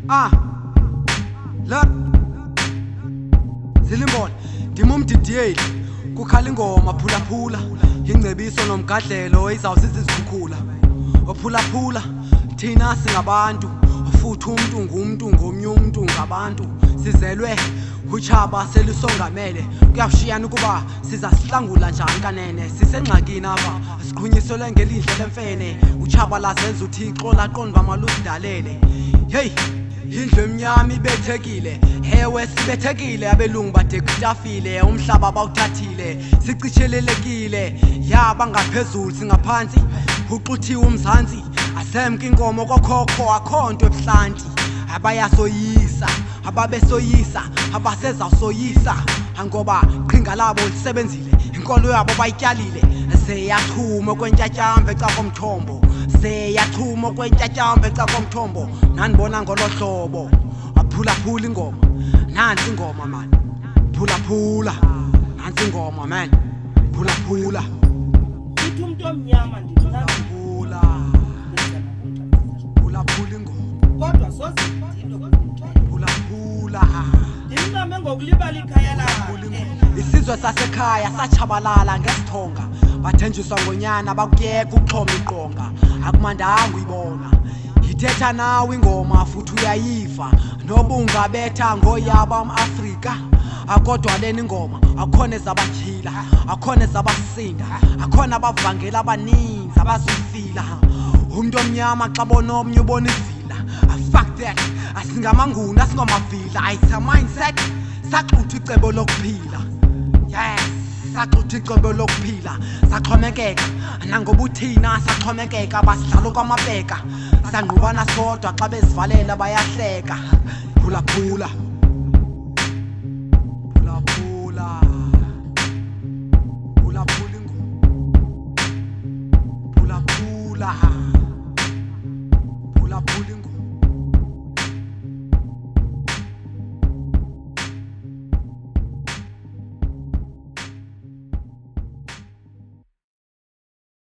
Look Zilimbona ndimumdidiyeli kukhala ingoma phulaphula ingcebiso nomgadlelo izawusiza izikhukula ophulaphula thina singabantu futhi umuntu ngumuntu ngomnye umuntu ngabantu sizelwe uchaba selusongamele kuyashiyana ukuba sizasihlangula njani kanene sisengxakini apha siqhunyiselwe ngelindle lemfene uchaba lazenza uThixo laqonda malusidalele hey indlu emnyama ibethekile hewe sibethekile abelungu badekutafile umhlaba bawuthathile sicitshelelekile yaba ngaphezulu singaphansi uxuthiwe umzansi asemke inkomo kokhokho akhonto ebuhlanti abayasoyisa ababesoyisa abasezawusoyisa ngoba qhinga labo lisebenzile inkolo yabo bayityalile seyathuma kwentyatyambe ecakomthombo seyathuma kwentyatyambe ecakomthombo nandibona ngolohlobo aphulaphula ingoma nansi ingoma man phulaphula nansi ingoma man phulaphula ithi umuntu omnyama phulaphula phulaphula ingoma kodwa sozidilo phulaphula ndimncame ngokulibala ikhaya lakhe isizwe sasekhaya sachabalala ngesithonga bathenjiswa ngonyana bakuyeka ukuxhoma iqonga akumandanga uyibona ithetha nawe ingoma futhi uyayiva noba ungabetha ngoyaba amAfrika akodwa lena ingoma akhona ezabatyhila akhona ezabasinda akhona abavangela abaninzi abazifila umuntu omnyama xa bona omnye ubona ivila fuck that asingamanguni asingamavila it's a mindset saxutha icebo lokuphila yes saxutha icebo lokuphila saxhomekeka nangobuthina saxhomekeka basidlalo kwamabheka sangqubana sodwa xa bezivalela bayahleka phulaphula